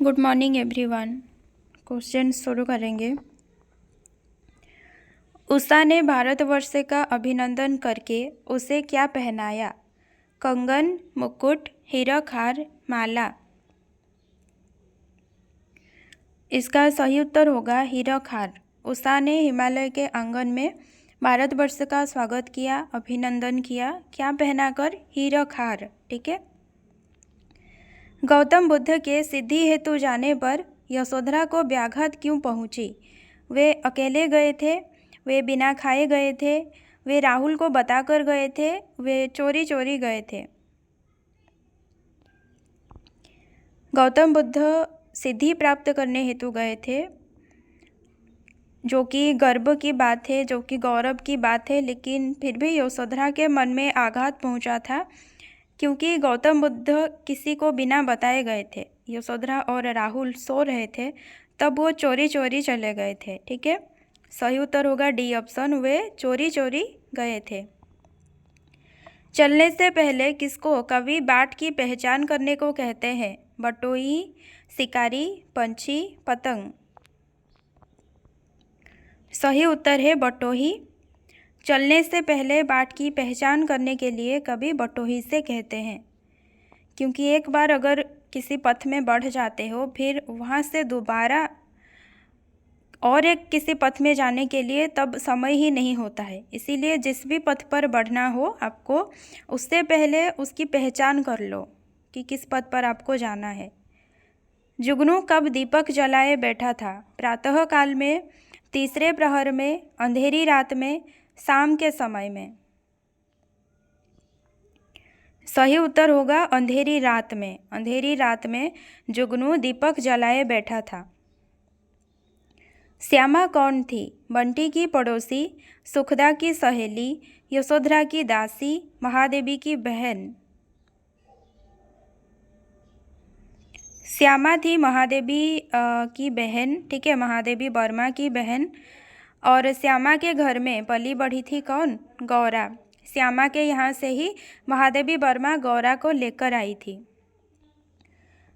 Good morning everyone. Question शुरू करेंगे। उषा ने भारतवर्ष का अभिनंदन करके उसे क्या पहनाया? कंगन, मुकुट, हीरक हार, माला। इसका सही उत्तर होगा हीरक हार। उषा ने हिमालय के आंगन में भारतवर्ष का स्वागत किया, अभिनंदन किया, क्या पहनाकर? हीरक हार। ठीक है। गौतम बुद्ध के सिद्धि हेतु जाने पर यशोधरा को व्याघात क्यों पहुंची? वे अकेले गए थे, वे बिना खाए गए थे, वे राहुल को बताकर गए थे, वे चोरी चोरी गए थे। गौतम बुद्ध सिद्धि प्राप्त करने हेतु गए थे, जो कि गर्व की बात है, जो कि गौरव की बात है, लेकिन फिर भी यशोधरा के मन में आघात पहुंचा था, क्योंकि गौतम बुद्ध किसी को बिना बताए गए थे। यशोधरा और राहुल सो रहे थे, तब वो चोरी चोरी चले गए थे। ठीक है। सही उत्तर होगा डी ऑप्शन, वे चोरी चोरी गए थे। चलने से पहले किसको कवि बाट की पहचान करने को कहते हैं? बटोही, शिकारी, पंछी, पतंग। सही उत्तर है बटोही। चलने से पहले बाट की पहचान करने के लिए कभी बटोही से कहते हैं, क्योंकि एक बार अगर किसी पथ में बढ़ जाते हो, फिर वहाँ से दोबारा और एक किसी पथ में जाने के लिए तब समय ही नहीं होता है। इसीलिए जिस भी पथ पर बढ़ना हो आपको, उससे पहले उसकी पहचान कर लो कि किस पथ पर आपको जाना है। जुगनू कब दीपक जलाए बैठा था? प्रातः काल में, तीसरे प्रहर में, अंधेरी रात में, शाम के समय में। सही उत्तर होगा अंधेरी रात में। अंधेरी रात में जुगनू दीपक जलाए बैठा था। श्यामा कौन थी? बंटी की पड़ोसी, सुखदा की सहेली, यशोधरा की दासी, महादेवी की बहन। श्यामा थी महादेवी की बहन। ठीक है, महादेवी वर्मा की बहन। और श्यामा के घर में पली बढ़ी थी कौन? गौरा। श्यामा के यहाँ से ही महादेवी वर्मा गौरा को लेकर आई थी।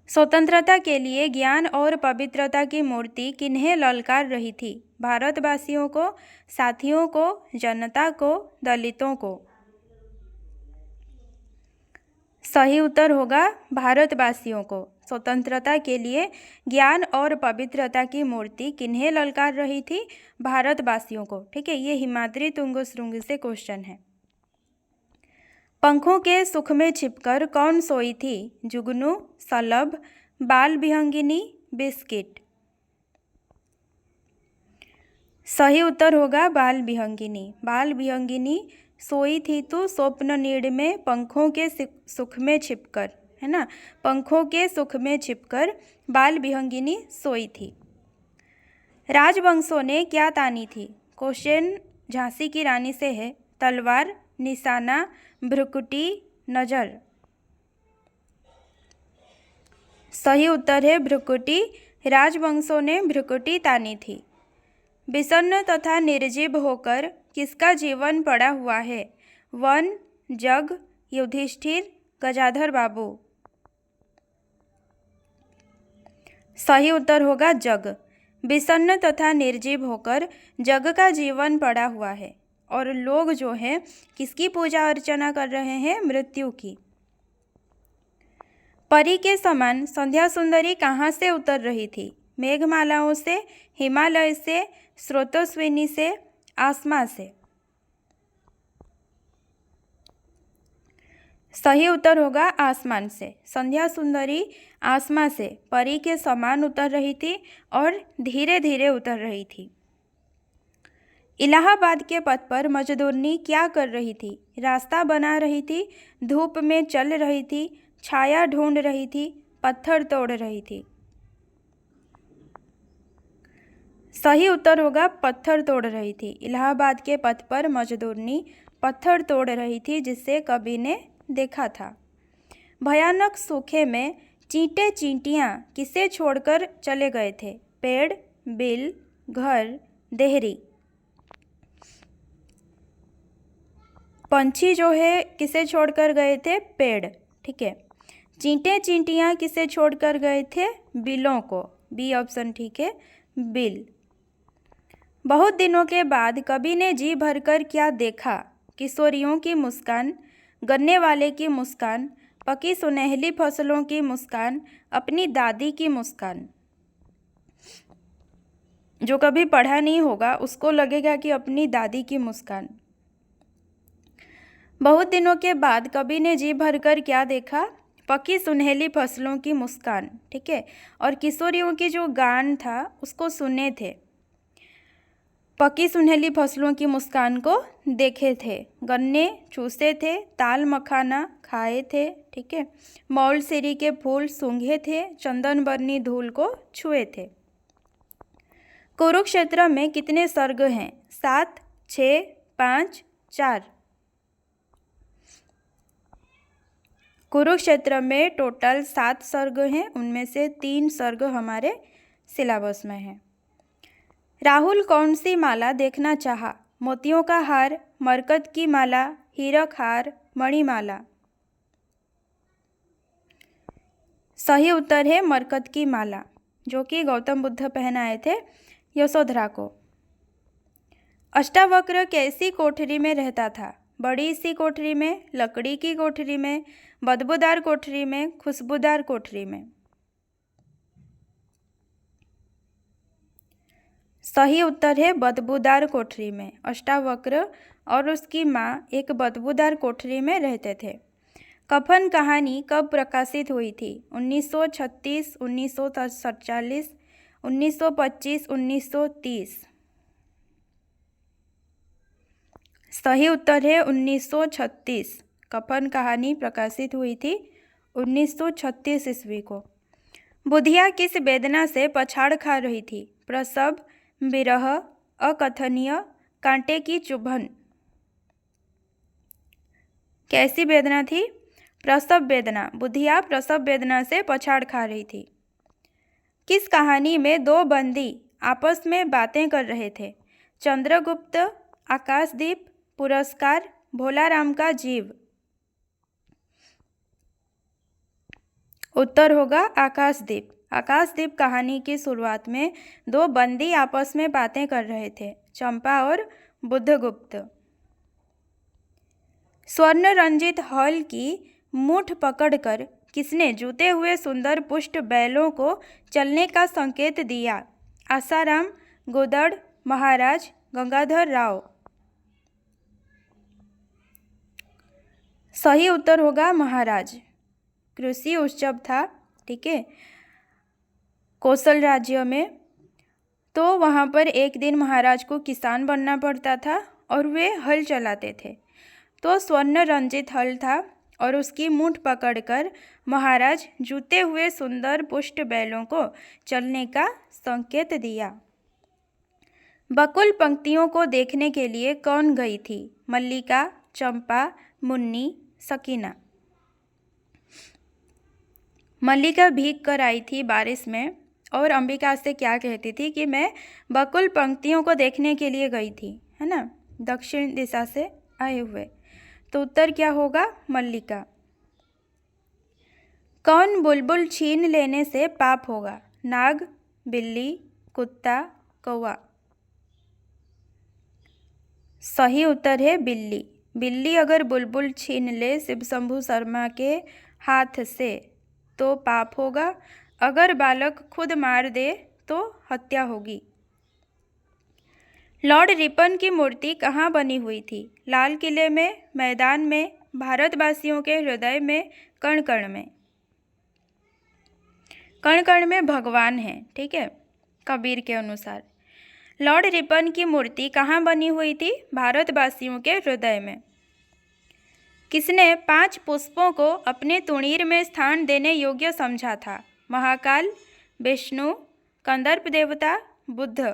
स्वतंत्रता के लिए ज्ञान और पवित्रता की मूर्ति किन्हें ललकार रही थी? भारतवासियों को, साथियों को, जनता को, दलितों को। सही उत्तर होगा भारतवासियों को। स्वतंत्रता के लिए ज्ञान और पवित्रता की मूर्ति किन्हें ललकार रही थी? भारतवासियों को। ठीक है, ये हिमाद्री तुंग श्रृंग से क्वेश्चन है। पंखों के सुख में छिपकर कौन सोई थी? जुगनू, सलभ, बाल विहंगिनी, बिस्किट। सही उत्तर होगा बाल विहंगिनी। बाल विहंगिनी सोई थी तो स्वप्न नीड़ में पंखों के सुख में छिपकर, है ना, पंखों के सुख में छिपकर बाल विहंगिनी सोई थी। राजवंशों ने क्या तानी थी? क्वेश्चन झांसी की रानी से है। तलवार, निशाना, भ्रुकुटी, नजर। सही उत्तर है भ्रुकुटी। राजवंशों ने भ्रुकुटी तानी थी। विषन्न तथा निर्जीव होकर किसका जीवन पड़ा हुआ है? वन, जग, युधिष्ठिर, गजाधर बाबू। सही उत्तर होगा जग। विषन्न तथा निर्जीव होकर जग का जीवन पड़ा हुआ है, और लोग जो है किसकी पूजा अर्चना कर रहे हैं? मृत्यु की। परी के समान संध्या सुंदरी कहाँ से उतर रही थी? मेघमालाओं से, हिमालय से, स्रोतस्विनी से, आसमां से। सही उत्तर होगा आसमान से। संध्या सुंदरी आसमां से परी के समान उतर रही थी और धीरे धीरे उतर रही थी। इलाहाबाद के पथ पर मजदूरनी क्या कर रही थी? रास्ता बना रही थी, धूप में चल रही थी, छाया ढूंढ रही थी, पत्थर तोड़ रही थी। सही उत्तर होगा पत्थर तोड़ रही थी। इलाहाबाद के पथ पर मजदूरनी पत्थर तोड़ रही थी, जिससे कवि ने देखा था। भयानक सूखे में चींटे चींटियां किसे छोड़कर चले गए थे? पेड़, बिल, घर, देहरी। पंछी जो है किसे छोड़कर गए थे? पेड़। ठीक है। चींटे चींटियाँ किसे छोड़कर गए थे? बिलों को। बी ऑप्शन ठीक है, बिल। बहुत दिनों के बाद कवि ने जी भरकर क्या देखा? किशोरियों की मुस्कान, गन्ने वाले की मुस्कान, पकी सुनहली फसलों की मुस्कान, अपनी दादी की मुस्कान। जो कभी पढ़ा नहीं होगा उसको लगेगा कि अपनी दादी की मुस्कान। बहुत दिनों के बाद कवि ने जी भरकर क्या देखा? पकी सुनहली फसलों की मुस्कान, ठीक है। और किशोरियों की जो गान था उसको सुने थे। पकी सुनहली फसलों की मुस्कान को देखे थे, गन्ने चूसे थे, ताल मखाना खाए थे, ठीक है। मौलसिरी के फूल सूंघे थे, चंदन बरनी धूल को छुए थे। कुरुक्षेत्र में कितने सर्ग हैं? 7, 6, 5, 4। कुरुक्षेत्र में टोटल 7 सर्ग हैं, उनमें से 3 सर्ग हमारे सिलेबस में हैं। राहुल कौन सी माला देखना चाहा? मोतियों का हार, मरकत की माला, हीरक हार, मणिमाला। सही उत्तर है मरकत की माला, जो कि गौतम बुद्ध पहनाए थे यशोधरा को। अष्टावक्र कैसी कोठरी में रहता था? बड़ी सी कोठरी में, लकड़ी की कोठरी में, बदबूदार कोठरी में, खुशबूदार कोठरी में। सही उत्तर है बदबूदार कोठरी में। अष्टावक्र और उसकी माँ एक बदबूदार कोठरी में रहते थे। कफन कहानी कब प्रकाशित हुई थी? 1936, 1947, 1925, 1930। सही उत्तर है 1936। कफन कहानी प्रकाशित हुई थी 1936 ईस्वी को। बुधिया किस वेदना से पछाड़ खा रही थी? प्रसव, विरह, अकथनीय, कांटे की चुभन। कैसी वेदना थी? प्रसव वेदना। बुधिया प्रसव वेदना से पछाड़ खा रही थी। किस कहानी में 2 बंदी आपस में बातें कर रहे थे? चंद्रगुप्त, आकाशदीप, पुरस्कार, भोलाराम का जीव। उत्तर होगा आकाशदीप। आकाशदीप कहानी की शुरुआत में 2 बंदी आपस में बातें कर रहे थे, चंपा और बुद्धगुप्त। स्वर्ण रंजित हल की मूठ पकड़कर किसने जूते हुए सुंदर पुष्ट बैलों को चलने का संकेत दिया? आसाराम, गोदड़, महाराज, गंगाधर राव। सही उत्तर होगा महाराज। कृषि उत्सव था, ठीक है, कौशल राज्य में। तो वहाँ पर एक दिन महाराज को किसान बनना पड़ता था और वे हल चलाते थे। तो स्वर्ण रंजित हल था और उसकी मूठ पकड़कर महाराज जूते हुए सुंदर पुष्ट बैलों को चलने का संकेत दिया। बकुल पंक्तियों को देखने के लिए कौन गई थी? मल्लिका, चंपा, मुन्नी, सकीना। मल्लिका भीग कर आई थी बारिश में और अंबिका से क्या कहती थी कि मैं बकुल पंक्तियों को देखने के लिए गई थी, है ना, दक्षिण दिशा से आए हुए। तो उत्तर क्या होगा? मल्लिका। कौन बुलबुल छीन लेने से पाप होगा? नाग, बिल्ली, कुत्ता, कौवा। सही उत्तर है बिल्ली। बिल्ली अगर बुलबुल छीन ले शिव शंभू शर्मा के हाथ से तो पाप होगा। अगर बालक खुद मार दे तो हत्या होगी। लॉर्ड रिपन की मूर्ति कहाँ बनी हुई थी? लाल किले में, मैदान में, भारतवासियों के हृदय में, कण कण में। कण कण में भगवान हैं, ठीक है, कबीर के अनुसार। लॉर्ड रिपन की मूर्ति कहाँ बनी हुई थी? भारतवासियों के हृदय में। किसने 5 पुष्पों को अपने तुणीर में स्थान देने योग्य समझा था? महाकाल, विष्णु, कंदर्प देवता, बुद्ध।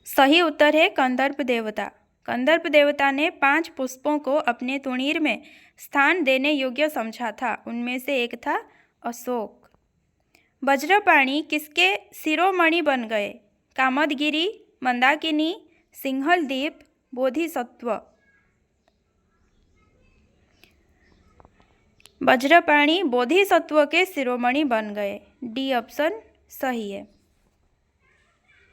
सही उत्तर है कंदर्प देवता। कंदर्प देवता ने 5 पुष्पों को अपने तुणीर में स्थान देने योग्य समझा था। उनमें से एक था अशोक। वज्रपाणी किसके शिरोमणि बन गए? कामदगिरी, मंदाकिनी, सिंहलदीप, बोधिसत्व। वज्रपाणि बोधिसत्व के शिरोमणि बन गए। डी ऑप्शन सही है।